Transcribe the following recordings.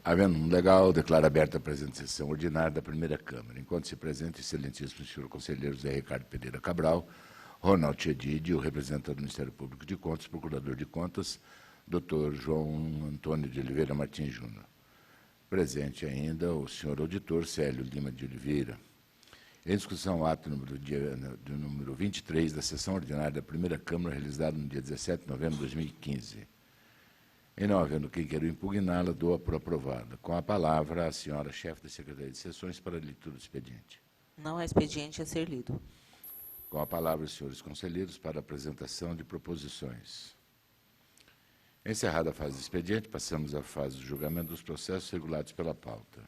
Havendo um legal, declaro aberta a presente sessão ordinária da primeira Câmara. Enquanto se presente, excelentíssimo senhor conselheiro José Ricardo Pereira Cabral, Ronaldo Chedid, o representante do Ministério Público de Contas, procurador de contas, Dr. João Antônio de Oliveira Martins Júnior. Presente ainda o senhor auditor Célio Lima de Oliveira. Em discussão, o ato número 23 da sessão ordinária da primeira Câmara, realizada no dia 17 de novembro de 2015. E não havendo quem queira impugná-la, dou-a por aprovada. Com a palavra, a senhora chefe da Secretaria de Sessões para a leitura do expediente. Não há expediente a ser lido. Com a palavra, os senhores conselheiros para a apresentação de proposições. Encerrada a fase do expediente, passamos à fase do julgamento dos processos regulados pela pauta.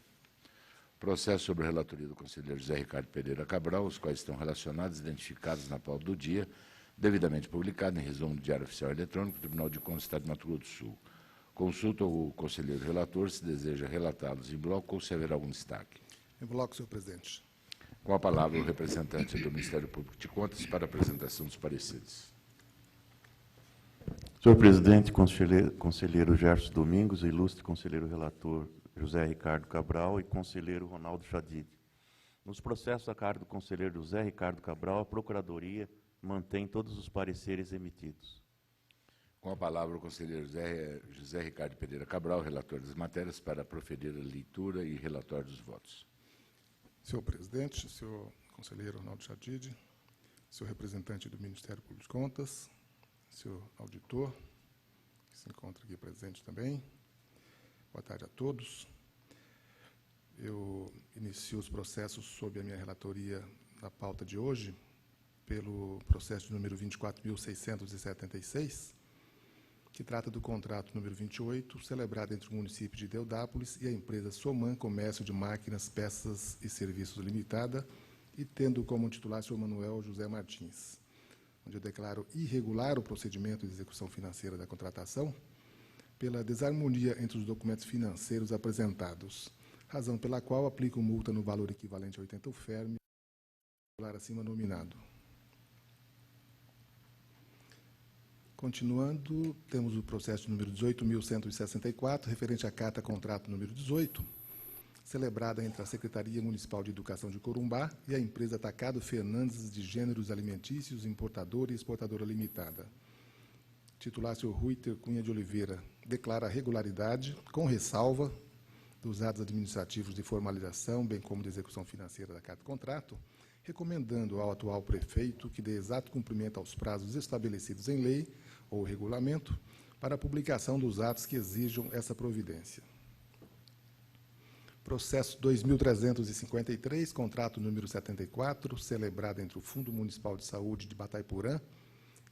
Processo sobre a relatoria do conselheiro José Ricardo Pereira Cabral, os quais estão relacionados e identificados na pauta do dia, devidamente publicado em resumo do Diário Oficial Eletrônico do Tribunal de Contas do Estado de Mato Grosso do Sul. Consulta o conselheiro relator se deseja relatá-los em bloco ou se haverá algum destaque. Em bloco, senhor presidente. Com a palavra, o representante do Ministério Público de Contas para a apresentação dos pareceres. Senhor presidente, conselheiro Gerson Domingos, ilustre conselheiro relator José Ricardo Cabral e conselheiro Ronaldo Chedid. Nos processos a cargo do conselheiro José Ricardo Cabral, a Procuradoria mantém todos os pareceres emitidos. Com a palavra, o conselheiro José Ricardo Pereira Cabral, relator das matérias, para proferir a leitura e relatório dos votos. Senhor presidente, senhor conselheiro Ronaldo Chedid, senhor representante do Ministério Público de Contas, senhor auditor, que se encontra aqui presente também. Boa tarde a todos. Eu inicio os processos sob a minha relatoria na pauta de hoje, pelo processo de número 24.676, que trata do contrato número 28, celebrado entre o município de Deodápolis e a empresa Soman Comércio de Máquinas, Peças e Serviços Limitada, e tendo como titular o senhor Manuel José Martins, onde eu declaro irregular o procedimento de execução financeira da contratação, pela desarmonia entre os documentos financeiros apresentados, razão pela qual aplico multa no valor equivalente a 80 UFERM, acima nominado. Continuando, temos o processo número 18.164, referente à carta contrato número 18, celebrada entre a Secretaria Municipal de Educação de Corumbá e a empresa Atacado Fernandes de Gêneros Alimentícios, Importadora e Exportadora Limitada. Titular, senhor Ruiter Cunha de Oliveira, declara a regularidade, com ressalva, dos atos administrativos de formalização, bem como de execução financeira da carta contrato, recomendando ao atual prefeito que dê exato cumprimento aos prazos estabelecidos em lei ou regulamento para a publicação dos atos que exijam essa providência. Processo 2.353, contrato número 74, celebrado entre o Fundo Municipal de Saúde de Batayporã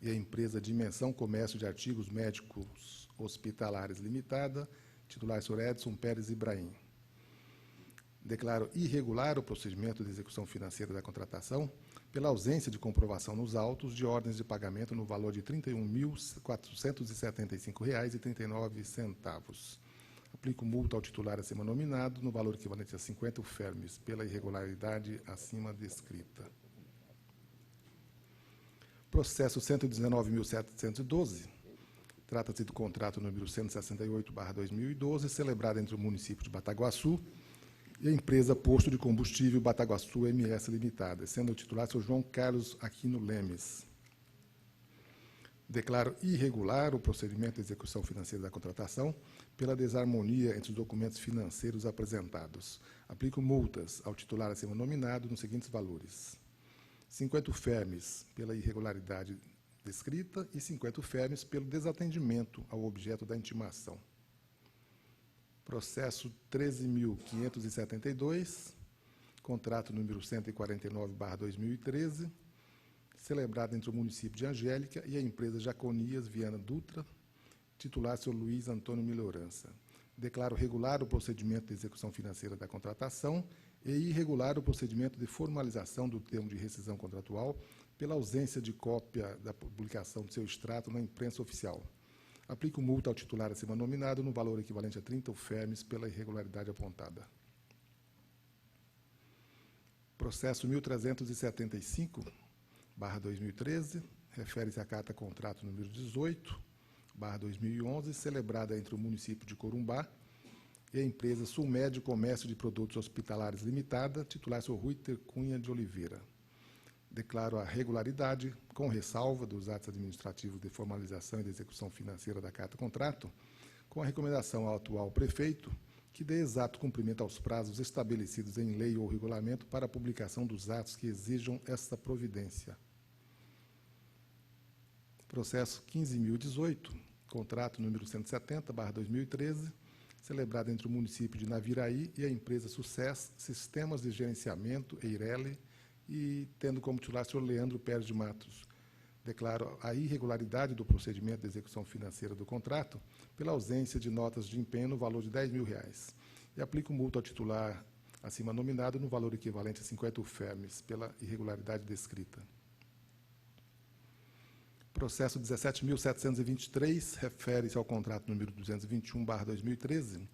e a empresa Dimensão Comércio de Artigos Médicos Hospitalares Limitada, titular senhor Edson Pérez Ibrahim. Declaro irregular o procedimento de execução financeira da contratação pela ausência de comprovação nos autos de ordens de pagamento no valor de R$ 31.475,39. Aplico multa ao titular acima nominado no valor equivalente a 50 UFERMs pela irregularidade acima descrita. Processo 119.712. Trata-se do contrato número 168/2012, celebrado entre o município de Bataguaçu e a empresa Posto de Combustível Bataguaçu MS Limitada, sendo o titular o senhor João Carlos Aquino Lemes. Declaro irregular o procedimento de execução financeira da contratação pela desarmonia entre os documentos financeiros apresentados. Aplico multas ao titular acima nominado nos seguintes valores: 50 UFERMs pela irregularidade descrita e 50 UFERMs pelo desatendimento ao objeto da intimação. Processo 13.572, contrato número 149/2013, celebrado entre o município de Angélica e a empresa Jaconias Viana Dutra, titular senhor Luiz Antônio Melhorança. Declaro regular o procedimento de execução financeira da contratação e irregular o procedimento de formalização do termo de rescisão contratual pela ausência de cópia da publicação do seu extrato na imprensa oficial. Aplico multa ao titular acima nominado no valor equivalente a 30 UFERMs pela irregularidade apontada. Processo 1375/2013, refere-se à carta contrato número 18/2011, celebrada entre o município de Corumbá e a empresa Sulmed Comércio de Produtos Hospitalares Limitada, titular Sr. Ruiter Cunha de Oliveira. Declaro a regularidade, com ressalva dos atos administrativos de formalização e de execução financeira da carta-contrato, com a recomendação ao atual prefeito que dê exato cumprimento aos prazos estabelecidos em lei ou regulamento para a publicação dos atos que exijam esta providência. Processo 15.018, contrato número 170/2013, celebrado entre o município de Naviraí e a empresa Sucesso Sistemas de Gerenciamento, EIRELI, e tendo como titular o senhor Leandro Pérez de Matos. Declaro a irregularidade do procedimento de execução financeira do contrato pela ausência de notas de empenho no valor de R$10.000 e aplico multa ao titular acima nominado no valor equivalente a 50 UFERMs pela irregularidade descrita. Processo 17.723 refere-se ao contrato número 221/2013,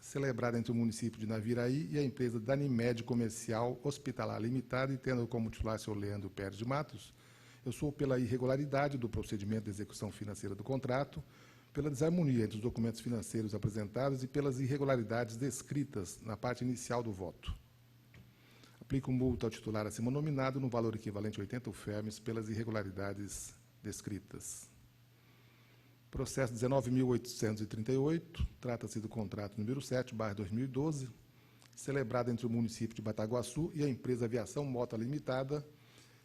celebrado entre o município de Naviraí e a empresa Danimed Comercial Hospitalar Limitada, e tendo como titular o senhor Leandro Pérez de Matos. Eu sou pela irregularidade do procedimento de execução financeira do contrato, pela desarmonia entre os documentos financeiros apresentados e pelas irregularidades descritas na parte inicial do voto. Aplico multa ao titular acima nominado no valor equivalente a 80 UFERMs pelas irregularidades descritas. Processo 19.838, trata-se do contrato número 7/2012, celebrado entre o município de Bataguaçu e a empresa Aviação Mota Limitada,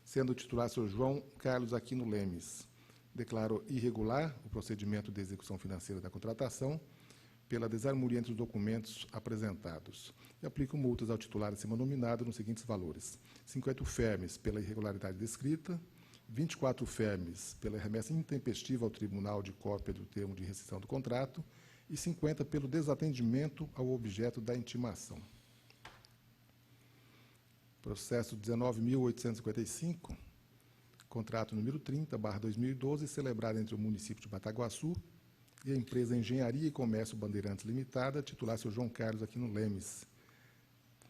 sendo o titular o senhor João Carlos Aquino Lemes. Declaro irregular o procedimento de execução financeira da contratação pela desarmonia entre os documentos apresentados. E aplico multas ao titular acima nominado nos seguintes valores: 50 UFERMs pela irregularidade descrita, 24 UFERMs pela remessa intempestiva ao tribunal de cópia do termo de rescisão do contrato e 50 pelo desatendimento ao objeto da intimação. Processo 19.855, contrato número 30/2012, celebrado entre o município de Bataguaçu e a empresa Engenharia e Comércio Bandeirantes Limitada, titular seu João Carlos Aquino Lemes.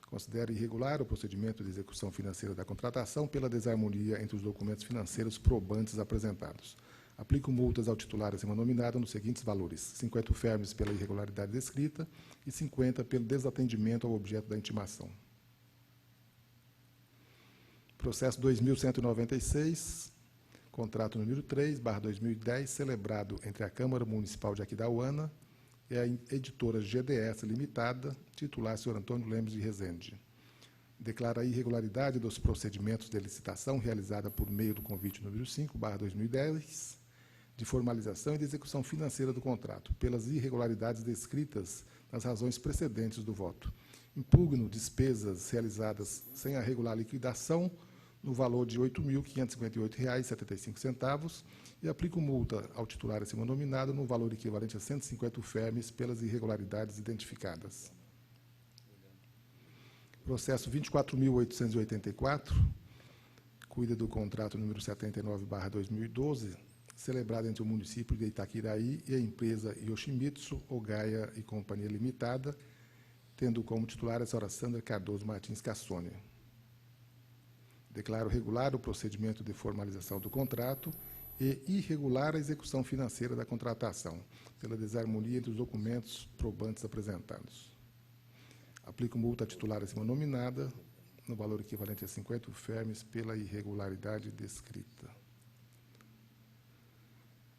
Considero irregular o procedimento de execução financeira da contratação pela desarmonia entre os documentos financeiros probantes apresentados. Aplico multas ao titular acima nominado nos seguintes valores: 50 UFERMs pela irregularidade descrita e 50 pelo desatendimento ao objeto da intimação. Processo 2.196, contrato número 3/2010, celebrado entre a Câmara Municipal de Aquidauana e a editora GDS Limitada, titular senhor Antônio Lemos de Rezende. Declara a irregularidade dos procedimentos de licitação realizada por meio do convite número 5/2010, de formalização e de execução financeira do contrato, pelas irregularidades descritas nas razões precedentes do voto. Impugno despesas realizadas sem a regular liquidação no valor de R$ 8.558,75 e aplico multa ao titular acima nominado no valor equivalente a 150 UFERMs pelas irregularidades identificadas. Processo 24.884, cuida do contrato número 79/2012, celebrado entre o município de Itaquiraí e a empresa Yoshimitsu Ogaya e Companhia Limitada, tendo como titular a senhora Sandra Cardoso Martins Cassone. Declaro regular o procedimento de formalização do contrato e irregular a execução financeira da contratação, pela desarmonia entre os documentos probantes apresentados. Aplico multa à titular acima nominada, no valor equivalente a 50 UFERMs, pela irregularidade descrita.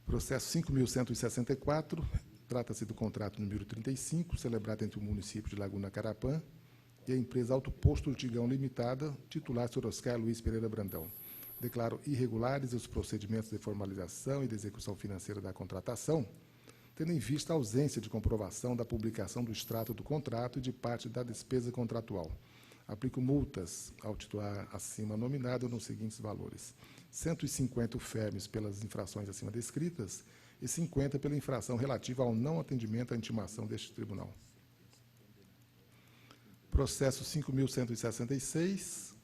Processo 5.164, trata-se do contrato número 35, celebrado entre o município de Laguna Carapã e a empresa Alto Posto Urtigão Limitada, titular Sr. Oscar Luiz Pereira Brandão. Declaro irregulares os procedimentos de formalização e de execução financeira da contratação, tendo em vista a ausência de comprovação da publicação do extrato do contrato e de parte da despesa contratual. Aplico multas ao titular acima nominado nos seguintes valores: 150 UFERMs pelas infrações acima descritas e 50 pela infração relativa ao não atendimento à intimação deste tribunal. Processo 5.166,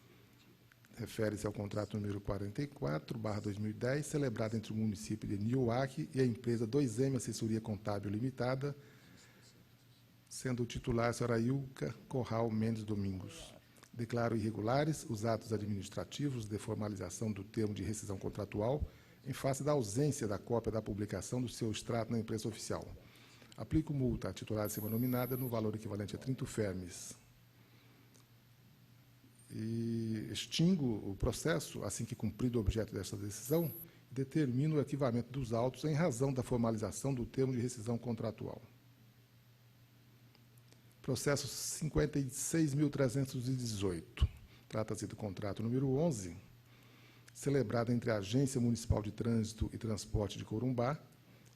refere-se ao contrato número 44/2010, celebrado entre o município de Nioaque e a empresa 2M Assessoria Contábil Limitada, sendo o titular a senhora Ilka Corral Mendes Domingos. Declaro irregulares os atos administrativos de formalização do termo de rescisão contratual em face da ausência da cópia da publicação do seu extrato na imprensa oficial. Aplico multa à titular acima nominada no valor equivalente a 30 UFERMES. E extingo o processo, assim que cumprido o objeto desta decisão, e determino o arquivamento dos autos em razão da formalização do termo de rescisão contratual. Processo 56.318. Trata-se do contrato número 11, celebrado entre a Agência Municipal de Trânsito e Transporte de Corumbá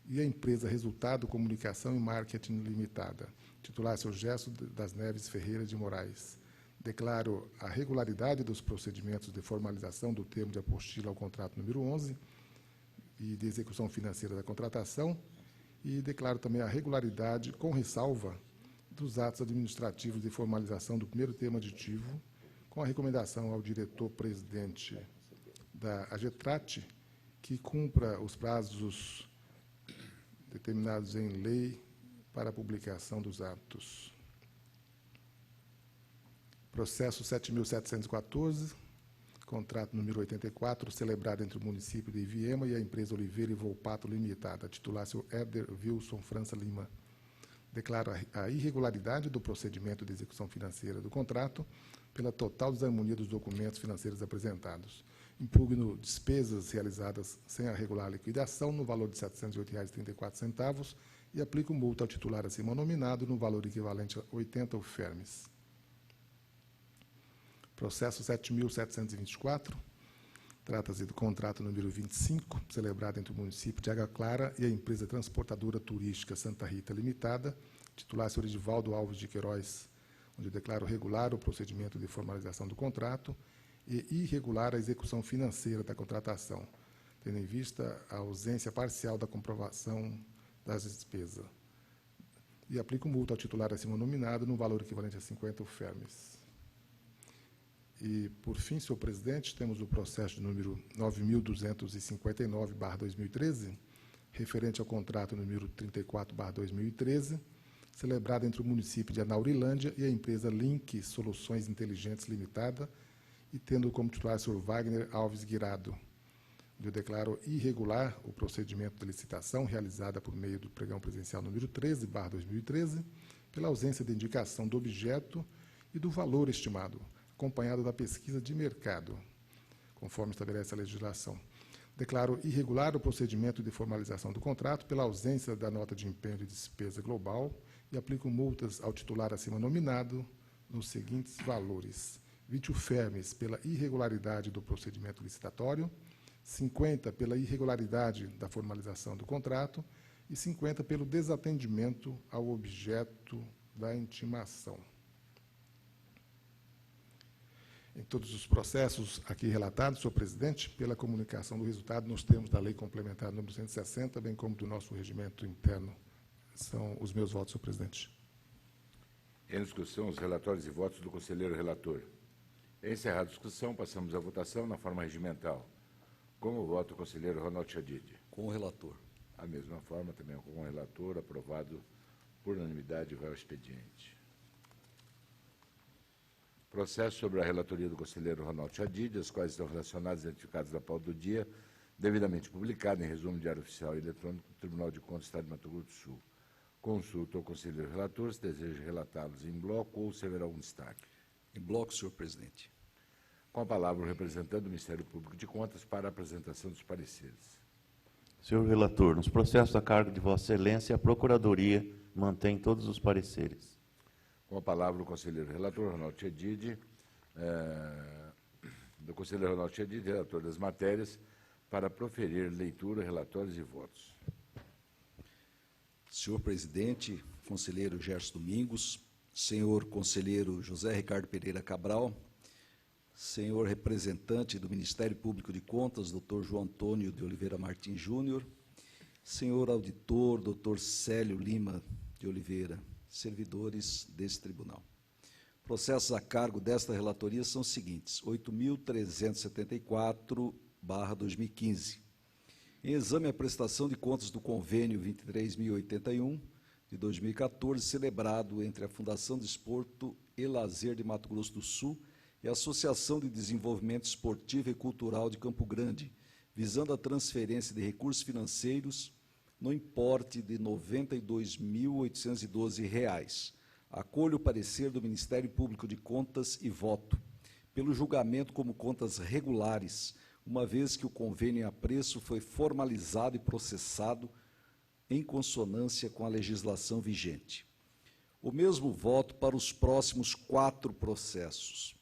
e a empresa Resultado Comunicação e Marketing Limitada, titular seu Gerson das Neves Ferreira de Moraes. Declaro a regularidade dos procedimentos de formalização do termo de apostila ao contrato número 11 e de execução financeira da contratação e declaro também a regularidade, com ressalva, dos atos administrativos de formalização do primeiro termo aditivo, com a recomendação ao diretor-presidente da AGETRAT que cumpra os prazos determinados em lei para a publicação dos atos. Processo 7.714, contrato número 84, celebrado entre o município de Iviema e a empresa Oliveira e Volpato Limitada, titular seu Éder Wilson França Lima. Declaro a irregularidade do procedimento de execução financeira do contrato pela total desarmonia dos documentos financeiros apresentados. Impugno despesas realizadas sem a regular liquidação no valor de R$ 708,34 e aplico multa ao titular acima nominado no valor equivalente a 80 UFERMES. Processo 7.724. Trata-se do contrato número 25, celebrado entre o município de Água Clara e a empresa transportadora turística Santa Rita Limitada, titular senhor Edivaldo Alves de Queiroz, onde declaro regular o procedimento de formalização do contrato e irregular a execução financeira da contratação, tendo em vista a ausência parcial da comprovação das despesas. E aplico multa ao titular acima nominado no valor equivalente a 50 UFERMES. E, por fim, senhor presidente, temos o processo de número 9.259/2013, referente ao contrato número 34/2013, celebrado entre o município de Anaurilândia e a empresa Link Soluções Inteligentes Limitada, e tendo como titular o senhor Wagner Alves Guirado. Eu declaro irregular o procedimento de licitação realizada por meio do pregão presidencial número 13/2013, pela ausência de indicação do objeto e do valor estimado, acompanhado da pesquisa de mercado, conforme estabelece a legislação. Declaro irregular o procedimento de formalização do contrato pela ausência da nota de empenho de despesa global e aplico multas ao titular acima nominado nos seguintes valores: 20 UFERMES pela irregularidade do procedimento licitatório, 50 pela irregularidade da formalização do contrato e 50 pelo desatendimento ao objeto da intimação. Em todos os processos aqui relatados, senhor presidente, pela comunicação do resultado nos termos da Lei Complementar número 160, bem como do nosso regimento interno. São os meus votos, senhor presidente. Em discussão, os relatórios e votos do conselheiro relator. Encerrada a discussão, passamos à votação na forma regimental. Como vota o conselheiro Ronaldo Chadid? Com o relator. A mesma forma, também com o relator, aprovado por unanimidade o réu expediente. Processo sobre a relatoria do conselheiro Ronaldo Chadid, as quais estão relacionadas e identificadas na pauta do dia, devidamente publicado em resumo diário oficial e eletrônico do Tribunal de Contas do Estado de Mato Grosso do Sul. Consulto ao conselheiro relator se deseja relatá-los em bloco ou se haverá algum destaque. Em bloco, senhor presidente. Com a palavra o representante do Ministério Público de Contas para a apresentação dos pareceres. Senhor relator, nos processos a cargo de Vossa Excelência, a Procuradoria mantém todos os pareceres. Com a palavra o conselheiro relator Ronaldo Chadid, relator das matérias, para proferir leitura, relatórios e votos. Senhor presidente, conselheiro Gerson Domingos, senhor conselheiro José Ricardo Pereira Cabral, senhor representante do Ministério Público de Contas, doutor João Antônio de Oliveira Martins Júnior, senhor auditor, doutor Célio Lima de Oliveira, servidores desse tribunal. Processos a cargo desta relatoria são os seguintes: 8.374/2015. Em exame à prestação de contas do convênio 23.081, de 2014, celebrado entre a Fundação de Esporto e Lazer de Mato Grosso do Sul e a Associação de Desenvolvimento Esportivo e Cultural de Campo Grande, visando a transferência de recursos financeiros no importe de R$ 92.812. Acolho o parecer do Ministério Público de Contas e voto pelo julgamento como contas regulares, uma vez que o convênio a preço foi formalizado e processado em consonância com a legislação vigente. O mesmo voto para os próximos 4 processos.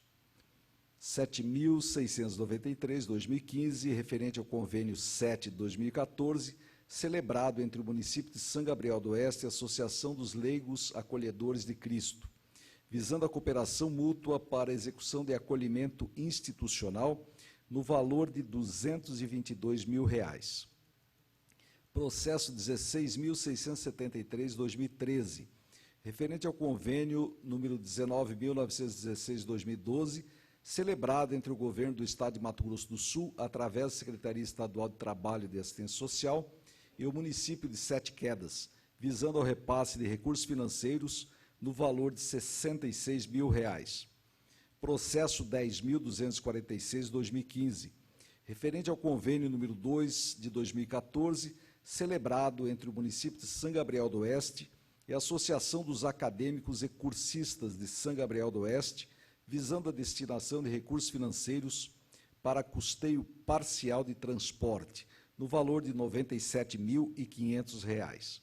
7.693, 2015, referente ao convênio 7 de 2014, celebrado entre o município de São Gabriel do Oeste e a Associação dos Leigos Acolhedores de Cristo, visando a cooperação mútua para a execução de acolhimento institucional no valor de R$ 222 mil. Processo 16.673, 2013, referente ao convênio número 19.916, 2012, celebrado entre o Governo do Estado de Mato Grosso do Sul, através da Secretaria Estadual de Trabalho e de Assistência Social, e o município de Sete Quedas, visando ao repasse de recursos financeiros no valor de R$ 66 mil. Processo 10.246, 2015, referente ao convênio número 2 de 2014, celebrado entre o município de São Gabriel do Oeste e a Associação dos Acadêmicos e Cursistas de São Gabriel do Oeste, visando a destinação de recursos financeiros para custeio parcial de transporte, no valor de R$ 97.500.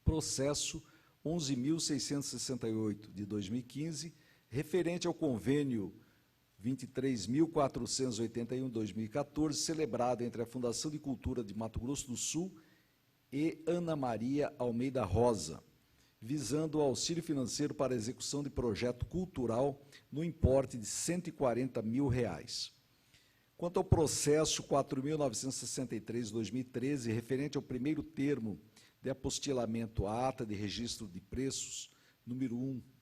Processo 11.668, de 2015, referente ao convênio 23.481, 2014, celebrado entre a Fundação de Cultura de Mato Grosso do Sul e Ana Maria Almeida Rosa, visando o auxílio financeiro para a execução de projeto cultural no importe de R$ 140 mil. Quanto ao processo 4.963, 2013, referente ao primeiro termo de apostilamento à ata de registro de preços, número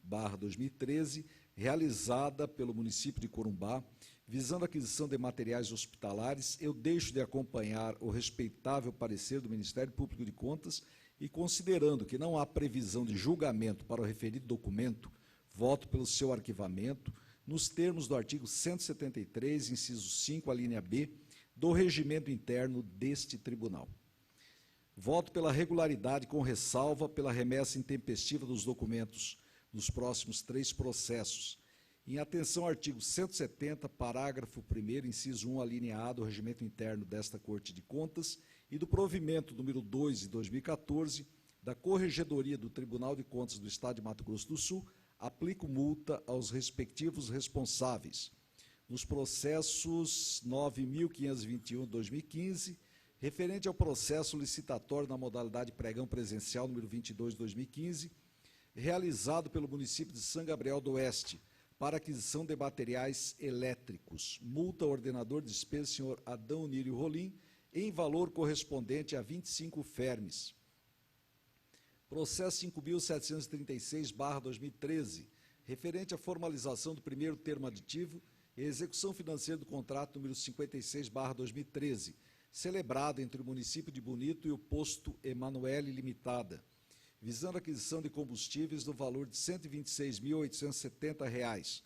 1/2013, realizada pelo município de Corumbá, visando a aquisição de materiais hospitalares, eu deixo de acompanhar o respeitável parecer do Ministério Público de Contas e, considerando que não há previsão de julgamento para o referido documento, voto pelo seu arquivamento, nos termos do artigo 173, inciso 5, a linha B, do regimento interno deste tribunal. Voto pela regularidade com ressalva pela remessa intempestiva dos documentos nos próximos 3 processos. Em atenção ao artigo 170, parágrafo 1º, inciso 1, a linha A do regimento interno desta Corte de Contas e do provimento número 2 de 2014 da Corregedoria do Tribunal de Contas do Estado de Mato Grosso do Sul, aplico multa aos respectivos responsáveis. Nos processos 9.521, 2015, referente ao processo licitatório na modalidade pregão presencial número 22, 2015, realizado pelo município de São Gabriel do Oeste, para aquisição de materiais elétricos, multa ao ordenador de despesa, senhor Adão Onírio Rolim, em valor correspondente a 25 fermes. Processo 5.736/2013, referente à formalização do primeiro termo aditivo e execução financeira do contrato número 56/2013, celebrado entre o município de Bonito e o posto Emanuele Limitada, visando a aquisição de combustíveis no valor de R$ 126.870.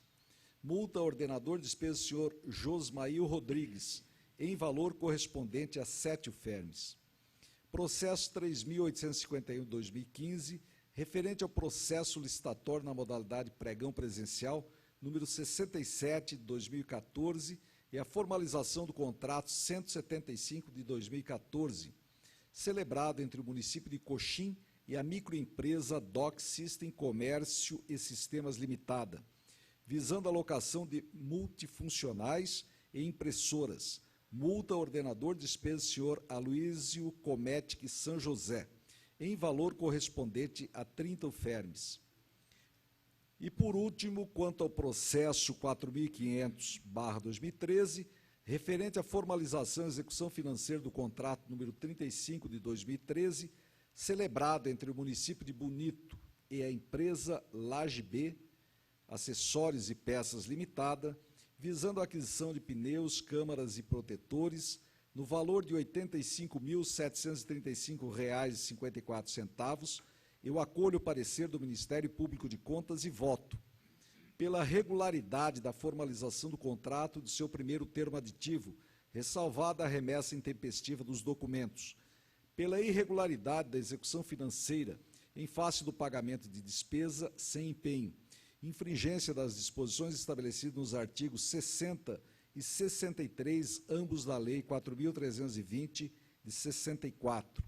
Multa ao ordenador de despesa, senhor Josmail Rodrigues, em valor correspondente a 7 fermes. Processo 3.851, 2015, referente ao processo licitatório na modalidade pregão presencial, número 67, de 2014, e a formalização do contrato 175, de 2014, celebrado entre o município de Coxim e a microempresa Doc System Comércio e Sistemas Limitada, visando a locação de multifuncionais e impressoras, multa ao ordenador de despesa, senhor Aloísio Cometic São José, em valor correspondente a 30 fermes. E, por último, quanto ao processo 4.500/2013, referente à formalização e execução financeira do contrato número 35, de 2013, celebrado entre o município de Bonito e a empresa Laje B, Acessórios e Peças Limitada, visando a aquisição de pneus, câmaras e protetores, no valor de R$ 85.735,54, eu acolho o parecer do Ministério Público de Contas e voto pela regularidade da formalização do contrato de seu primeiro termo aditivo, ressalvada a remessa intempestiva dos documentos, pela irregularidade da execução financeira em face do pagamento de despesa sem empenho, infringência das disposições estabelecidas nos artigos 60 e 63, ambos da Lei 4.320, de 64,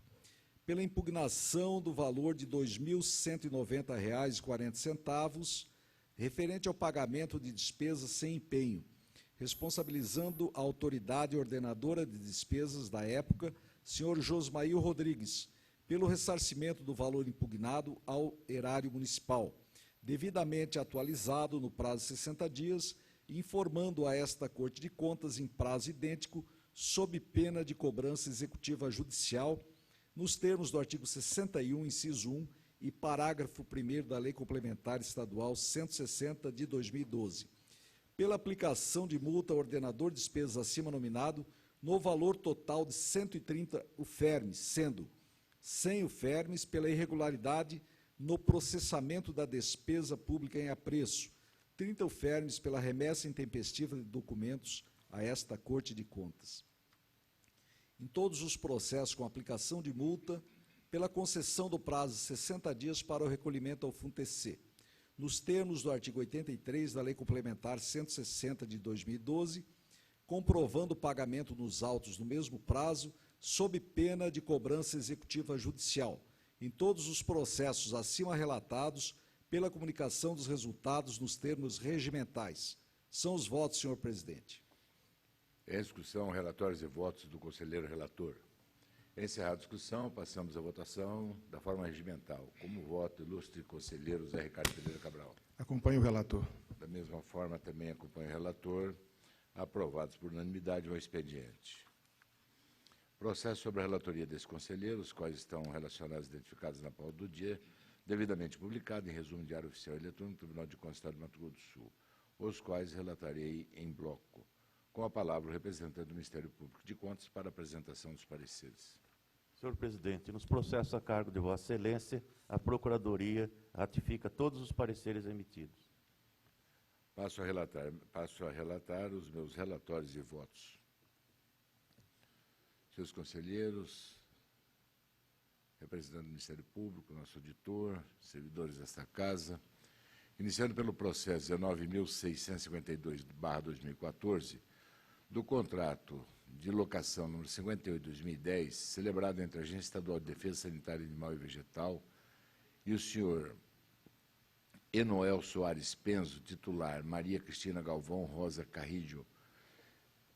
pela impugnação do valor de R$ 2.190,40, referente ao pagamento de despesas sem empenho, responsabilizando a autoridade ordenadora de despesas da época, senhor Josmail Rodrigues, pelo ressarcimento do valor impugnado ao erário municipal, devidamente atualizado no prazo de 60 dias, informando a esta Corte de Contas em prazo idêntico, sob pena de cobrança executiva judicial, nos termos do artigo 61, inciso 1 e parágrafo 1º da Lei Complementar Estadual 160, de 2012, pela aplicação de multa ao ordenador de despesas acima nominado no valor total de 130 UFERMES, sendo 100 UFERMES pela irregularidade no processamento da despesa pública em apreço, 30 UFERMES pela remessa intempestiva de documentos a esta Corte de Contas. Em todos os processos com aplicação de multa, pela concessão do prazo de 60 dias para o recolhimento ao FUNTC, nos termos do artigo 83 da Lei Complementar 160 de 2012, comprovando o pagamento nos autos no mesmo prazo, sob pena de cobrança executiva judicial, em todos os processos acima relatados, pela comunicação dos resultados nos termos regimentais. São os votos, senhor presidente. Em discussão, relatórios e votos do conselheiro relator. Encerrada a discussão, passamos à votação da forma regimental. Como voto, ilustre conselheiro Zé Ricardo Pereira Cabral. Acompanho o relator. Da mesma forma, também acompanho o relator. Aprovados por unanimidade o expediente. Processo sobre a relatoria desse conselheiro, os quais estão relacionados e identificados na pauta do dia, devidamente publicado em resumo diário oficial eletrônico do Tribunal de Contas do Estado do Mato Grosso do Sul, os quais relatarei em bloco. Com a palavra o representante do Ministério Público de Contas para a apresentação dos pareceres. Senhor presidente, nos processos a cargo de Vossa Excelência, a Procuradoria ratifica todos os pareceres emitidos. Passo a relatar os meus relatórios e votos. Seus conselheiros, representante do Ministério Público, nosso auditor, servidores desta casa, iniciando pelo processo 19.652/2014, do contrato de locação número 58/2010, celebrado entre a Agência Estadual de Defesa Sanitária Animal e Vegetal e o senhor Enoel Soares Penzo, titular Maria Cristina Galvão Rosa Carrillo.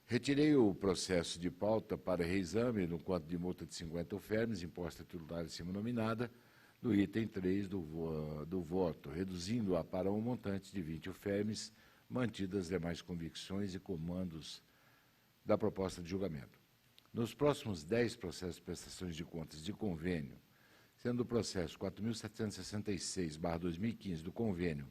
Retirei o processo de pauta para reexame no quanto de multa de 50 UFERMES, imposta titular acima nominada, do item 3 do voto, reduzindo-a para um montante de 20 UFERMES, mantidas as demais convicções e comandos da proposta de julgamento. Nos próximos 10 processos de prestações de contas de convênio, sendo o processo 4.766/2015 do convênio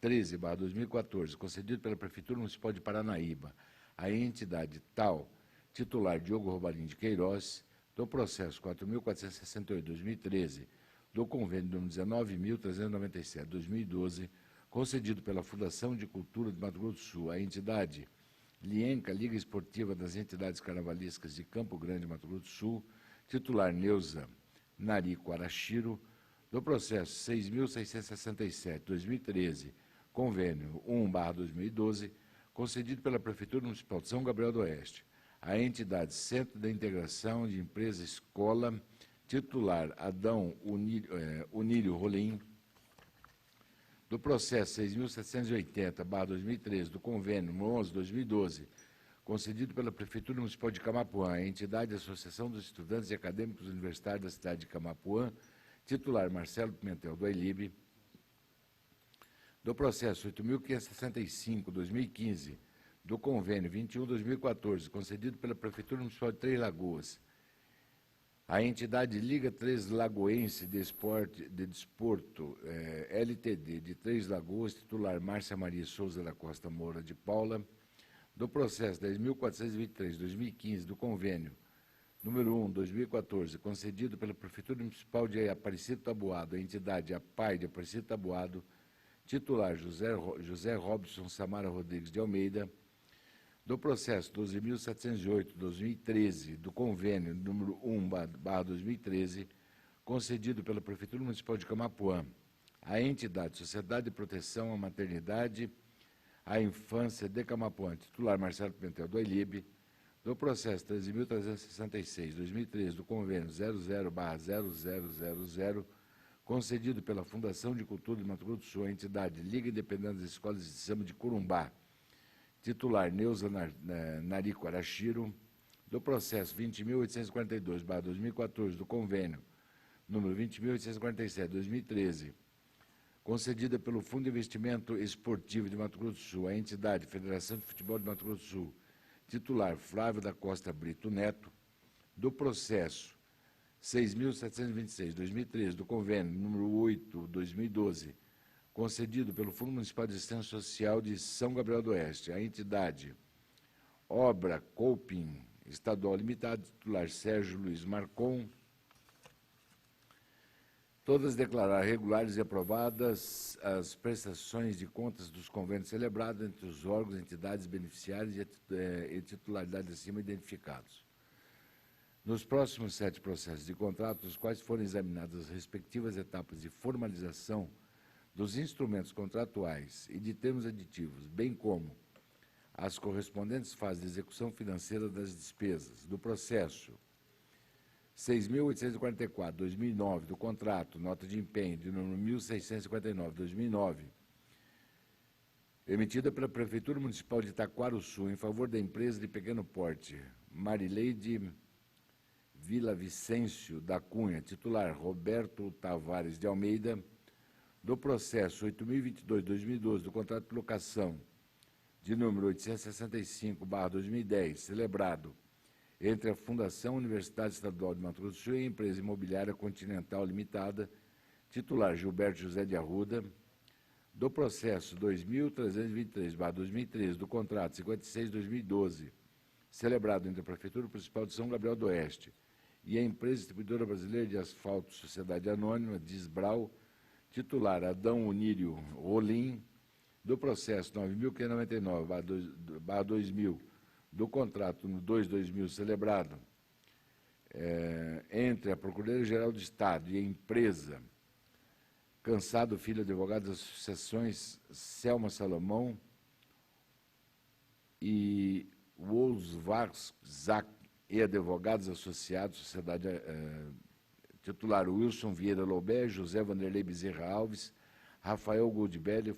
13/2014, concedido pela Prefeitura Municipal de Paranaíba, a entidade tal, titular Diogo Robalim de Queiroz, do processo 4.468/2013, do convênio número 19.397/2012, concedido pela Fundação de Cultura de Mato Grosso do Sul, a entidade Lienca, Liga Esportiva das Entidades Carnavalescas de Campo Grande, Mato Grosso do Sul, titular Neuza Narico Arashiro, do processo 6.667/2013, convênio 1/2012, concedido pela Prefeitura Municipal de São Gabriel do Oeste, a entidade Centro da Integração de Empresa Escola, titular Adão Unílio Rolim, do processo 6.780/2013, do convênio 11/2012, concedido pela Prefeitura Municipal de Camapuã, a entidade Associação dos Estudantes e Acadêmicos Universitários da cidade de Camapuã, titular Marcelo Pimentel do AILIB, do processo 8.565/2015, do convênio 21/2014, concedido pela Prefeitura Municipal de Três Lagoas, a entidade Liga Três Lagoense de Desporto, LTD, de Três Lagoas, titular Márcia Maria Souza da Costa Moura de Paula, do processo 10.423/2015, do convênio número 1/2014, concedido pela Prefeitura Municipal de Aparecido Taboado, a entidade APAI de Aparecido Taboado, titular José Robson Samara Rodrigues de Almeida, do processo 12.708/2013, do convênio número 1/2013, concedido pela Prefeitura Municipal de Camapuã à entidade Sociedade de Proteção à Maternidade, à Infância de Camapuã, titular Marcelo Pimentel do AILIB, do processo 13.366/2013, do convênio 00/0000, concedido pela Fundação de Cultura de Mato Grosso do Sul, à entidade Liga Independente das Escolas de Samba de Corumbá, titular Neuza Narico Arashiro, do processo 20.842/2014, do convênio número 20.847/2013, concedida pelo Fundo de Investimento Esportivo de Mato Grosso do Sul, à entidade Federação de Futebol de Mato Grosso do Sul, titular Flávio da Costa Brito Neto, do processo 6.726/2013, do convênio número 8/2012, concedido pelo Fundo Municipal de Assistência Social de São Gabriel do Oeste, à entidade Obra Coping Estadual Limitada, titular Sérgio Luiz Marcon, todas declarar regulares e aprovadas as prestações de contas dos convênios celebrados entre os órgãos, entidades beneficiárias e titularidades acima identificados. Nos próximos 7 processos de contrato, os quais foram examinadas as respectivas etapas de formalização dos instrumentos contratuais e de termos aditivos, bem como as correspondentes fases de execução financeira das despesas do processo 6.844/2009, do contrato, nota de empenho de número 1.659/2009, emitida pela Prefeitura Municipal de Itaquaruçu em favor da empresa de pequeno porte Marileide Vilavicêncio da Cunha, titular Roberto Tavares de Almeida, do processo 8.022/2012, do contrato de locação de número 865/2010, celebrado entre a Fundação Universidade Estadual de Mato Grosso do Sul e a Empresa Imobiliária Continental Limitada, titular Gilberto José de Arruda, do processo 2.323/2013, do contrato 56/2012, celebrado entre a Prefeitura Municipal de São Gabriel do Oeste e a Empresa Distribuidora Brasileira de Asfalto Sociedade Anônima, Disbral, titular Adão Unírio Rolim, do processo 9.599/2000, do contrato no 2/2000 celebrado entre a Procuradoria-Geral do Estado e a empresa Cansado Filho Advogados das Associações Selma Salomão e Wolfsvac e Advogados Associados, Sociedade titular Wilson Vieira Lobé, José Vanderlei Bezerra Alves, Rafael Goldbelli,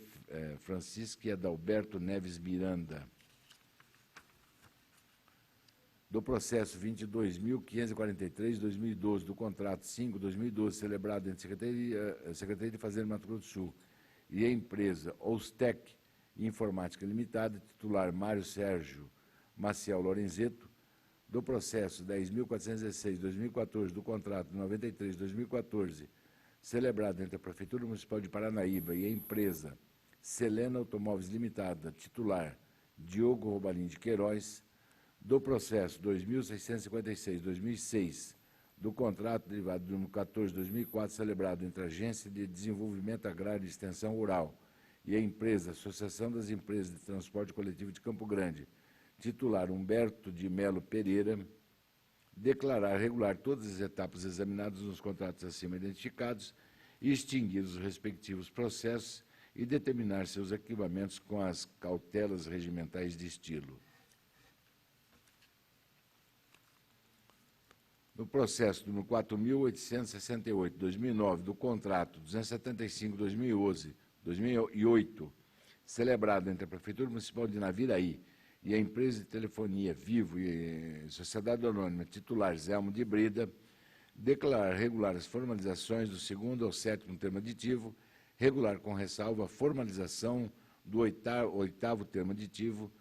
Francisco e Adalberto Neves Miranda. Do processo 22.543/2012, do contrato 5/2012, celebrado entre a Secretaria de Fazenda do Mato Grosso do Sul e a empresa Ostec Informática Limitada, titular Mário Sérgio Maciel Lorenzeto, do processo 10.416/2014, do contrato 93/2014, celebrado entre a Prefeitura Municipal de Paranaíba e a empresa Selena Automóveis Limitada, titular Diogo Robalim de Queiroz, do processo 2.656/2006, do contrato derivado do número 14/2004, celebrado entre a Agência de Desenvolvimento Agrário e Extensão Rural e a empresa Associação das Empresas de Transporte Coletivo de Campo Grande, titular Humberto de Melo Pereira, declarar regular todas as etapas examinadas nos contratos acima identificados e extinguir os respectivos processos e determinar seus arquivamentos com as cautelas regimentais de estilo. No processo número 4.868/2009, do contrato 275/2008, celebrado entre a Prefeitura Municipal de Naviraí e a empresa de telefonia Vivo e Sociedade Anônima, titular Zelmo de Brida, declarar regular as formalizações do 2º ao 7º termo aditivo, regular com ressalva a formalização do 8º termo aditivo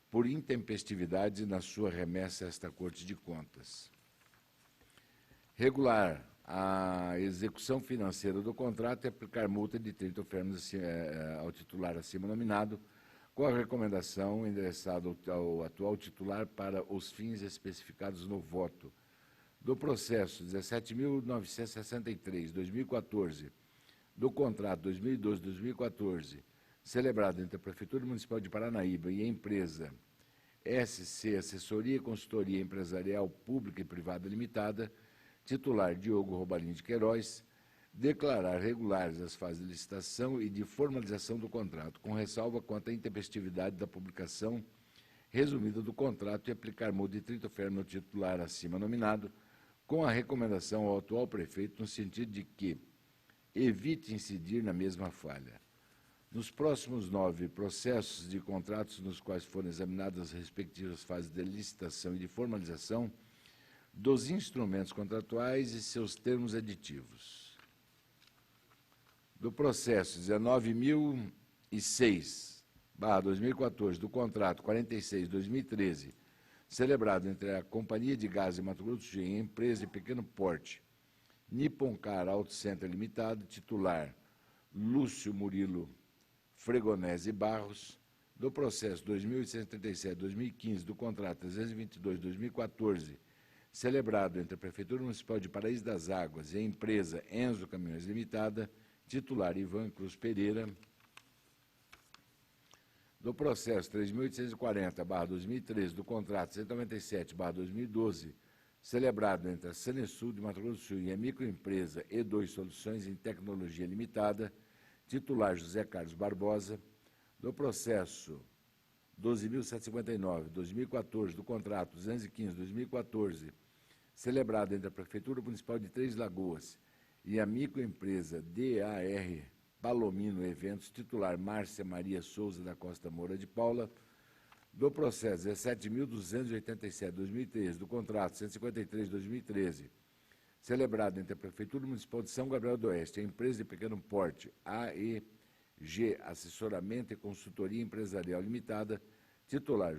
por intempestividade na sua remessa a esta Corte de Contas. Regular a execução financeira do contrato e aplicar multa de 30 ofermas ao titular acima nominado, com a recomendação endereçada ao atual titular para os fins especificados no voto. Do processo 17.963/2014, do contrato 2012-2014, celebrado entre a Prefeitura Municipal de Paranaíba e a empresa SC Assessoria e Consultoria Empresarial Pública e Privada Limitada, titular Diogo Robalim de Queiroz, declarar regulares as fases de licitação e de formalização do contrato, com ressalva quanto à intempestividade da publicação resumida do contrato e aplicar multa de 30 fermo ao titular acima nominado, com a recomendação ao atual prefeito no sentido de que evite incidir na mesma falha. Nos próximos 9 processos de contratos nos quais forem examinadas as respectivas fases de licitação e de formalização dos instrumentos contratuais e seus termos aditivos. Do processo 19.006/2014 do contrato 46/2013, celebrado entre a Companhia de Gás de Mato Grosso do Sul e a empresa de pequeno porte Nippon Car Auto Center Limitada, titular Lúcio Murilo Fregonese Barros, do processo 2.837/2015 do contrato 322/2014, celebrado entre a Prefeitura Municipal de Paraíso das Águas e a empresa Enzo Caminhões Limitada, titular Ivan Cruz Pereira, do processo 3.840/2013 do contrato 197/2012, celebrado entre a Sanesul de Mato Grosso do Sul e a microempresa E2 Soluções em Tecnologia Limitada, titular José Carlos Barbosa, do processo 12.759/2014 do contrato 215/2014, celebrado entre a Prefeitura Municipal de Três Lagoas e a microempresa DAR Palomino Eventos, titular Márcia Maria Souza da Costa Moura de Paula, do processo 17.287/2013 do contrato 153/2013, celebrado entre a Prefeitura Municipal de São Gabriel do Oeste e a empresa de pequeno porte AEG Assessoramento e Consultoria Empresarial Limitada, titular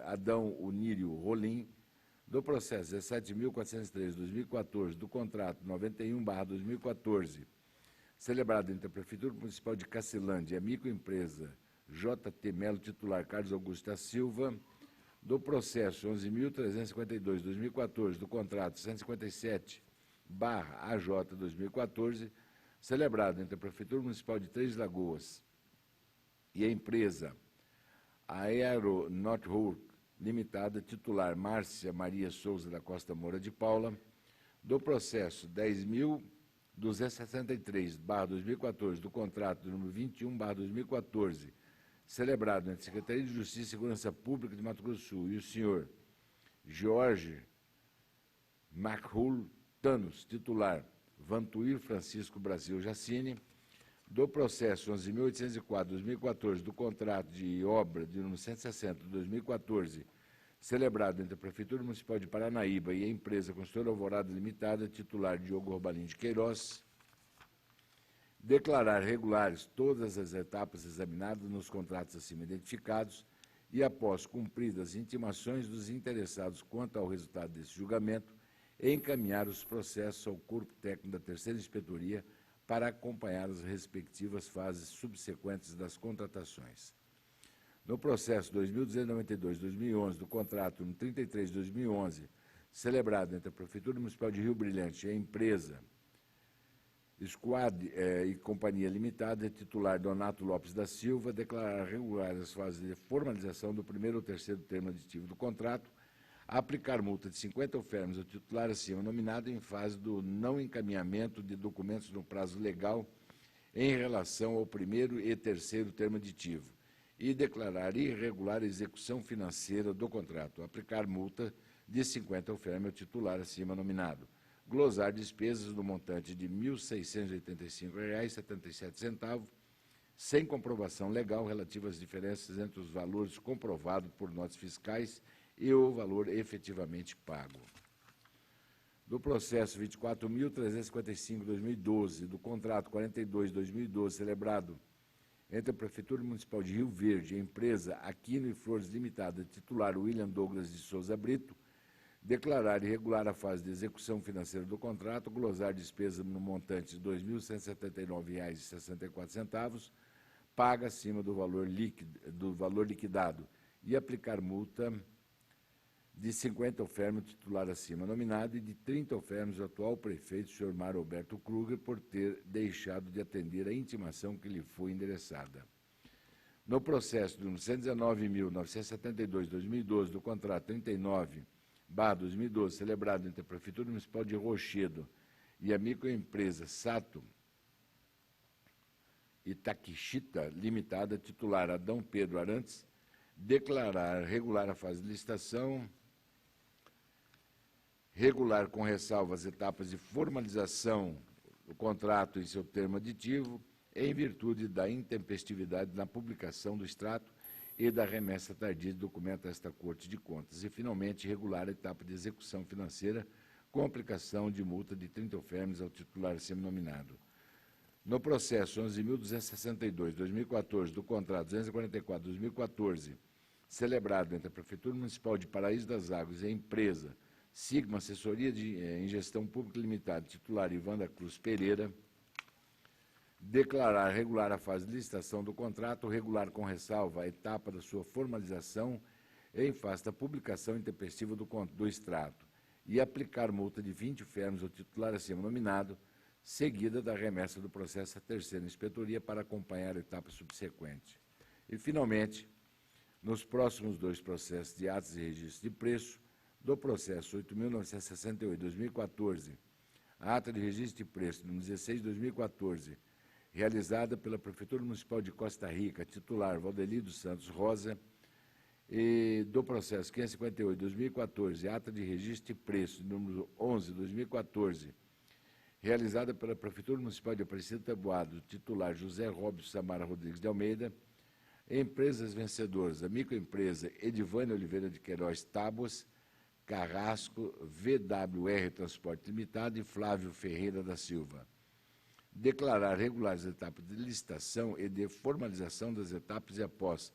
Adão Unírio Rolim, do processo 17.403/2014 do contrato 91/2014, celebrado entre a Prefeitura Municipal de Cacilândia e a microempresa JT Melo, titular Carlos Augusto da Silva, do processo 11.352/2014 do contrato 157/AJ/2014, celebrado entre a Prefeitura Municipal de Três Lagoas e a empresa Aeronautical Limitada, titular Márcia Maria Souza da Costa Moura de Paula, do processo 10.263/2014 do contrato número 21/2014, celebrado entre a Secretaria de Justiça e Segurança Pública de Mato Grosso do Sul e o senhor Jorge Macrul Thanos, titular Vantuir Francisco Brasil Jacine, do processo 11.804/2014 do contrato de obra de número 160/2014, celebrado entre a Prefeitura Municipal de Paranaíba e a empresa Construtora Alvorada Limitada, titular Diogo Robalim de Queiroz, declarar regulares todas as etapas examinadas nos contratos acima identificados e, após cumpridas as intimações dos interessados quanto ao resultado desse julgamento, encaminhar os processos ao corpo técnico da Terceira Inspetoria para acompanhar as respectivas fases subsequentes das contratações. No processo 2.292/2011 do contrato no 33/2011, celebrado entre a Prefeitura Municipal de Rio Brilhante e a empresa Squad e Companhia Limitada, titular Donato Lopes da Silva, declarar regular as fases de formalização do primeiro ou terceiro termo aditivo do contrato, aplicar multa de 50 alfermes ao titular acima nominado em fase do não encaminhamento de documentos no prazo legal em relação ao primeiro e terceiro termo aditivo e declarar irregular a execução financeira do contrato, aplicar multa de 50 alfermes ao titular acima nominado, glosar despesas no montante de R$ 1.685,77, sem comprovação legal relativa às diferenças entre os valores comprovados por notas fiscais e o valor efetivamente pago. Do processo 24.355/2012, do contrato 42/2012, celebrado entre a Prefeitura Municipal de Rio Verde e a empresa Aquino e Flores Limitada, titular William Douglas de Souza Brito, declarar irregular a fase de execução financeira do contrato, glosar despesa no montante de R$ 2.179,64, paga acima do valor liquidado e aplicar multa de 50 alfermes titular acima nominado e de 30 alfermes ao atual prefeito, senhor Mário Alberto Kruger, por ter deixado de atender a intimação que lhe foi endereçada. No processo número 119.972/2012 do contrato 39/2012, celebrado entre a Prefeitura Municipal de Rochedo e a microempresa Sato Itaquixita Limitada, titular Adão Pedro Arantes, declarar regular a fase de licitação, regular com ressalva as etapas de formalização do contrato em seu termo aditivo, em virtude da intempestividade na publicação do extrato e da remessa tardia de documento a esta Corte de Contas, e, finalmente, regular a etapa de execução financeira com aplicação de multa de 30 alfermes ao titular semi-nominado. No processo 11.262/2014 do contrato 244/2014, celebrado entre a Prefeitura Municipal de Paraíso das Águas e a empresa Sigma Assessoria em Gestão Pública Limitada, titular Ivanda Cruz Pereira, declarar regular a fase de licitação do contrato, regular com ressalva a etapa da sua formalização em face da publicação intempestiva do extrato e aplicar multa de 20 alfermes ao titular acima nominado, seguida da remessa do processo à terceira inspetoria para acompanhar a etapa subsequente. E, finalmente, nos próximos dois processos de atos e registros de preço, do processo 8.968/2014, a ata de registro de preço número 16/2014, realizada pela Prefeitura Municipal de Costa Rica, titular Valdeli dos Santos Rosa, e do processo 558/2014, ata de registro de preço número 11/2014, realizada pela Prefeitura Municipal de Aparecida Taboado, titular José Robson Samara Rodrigues de Almeida, empresas vencedoras, a microempresa Edivânia Oliveira de Queiroz Tábuas, Carrasco, VWR Transporte Limitado e Flávio Ferreira da Silva. Declarar regulares as etapas de licitação e de formalização das etapas e após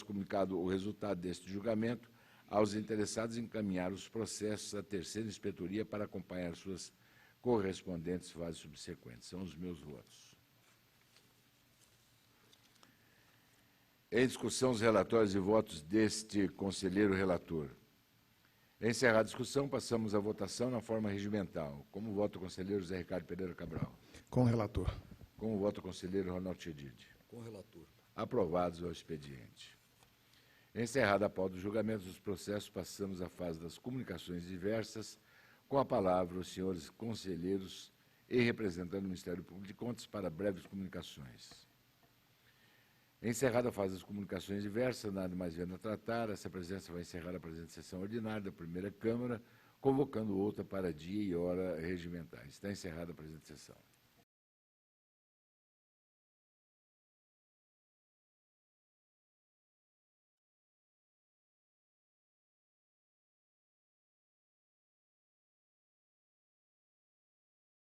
comunicado o resultado deste julgamento, aos interessados encaminhar os processos à terceira inspetoria para acompanhar suas correspondentes fases subsequentes. São os meus votos. Em discussão, os relatórios e votos deste conselheiro relator. Encerrada a discussão, passamos à votação na forma regimental. Como vota o conselheiro José Ricardo Pereira Cabral? Com o relator. Como vota o conselheiro Ronaldo Chedid? Com o relator. Aprovados ao expediente. Encerrada a pauta dos julgamentos dos processos, passamos à fase das comunicações diversas. Com a palavra, os senhores conselheiros e representando o Ministério Público de Contas para breves comunicações. Encerrada a fase das comunicações diversas, nada mais vendo a tratar, essa presença vai encerrar a presente sessão ordinária da primeira Câmara, convocando outra para dia e hora regimentais. Está encerrada a presente sessão.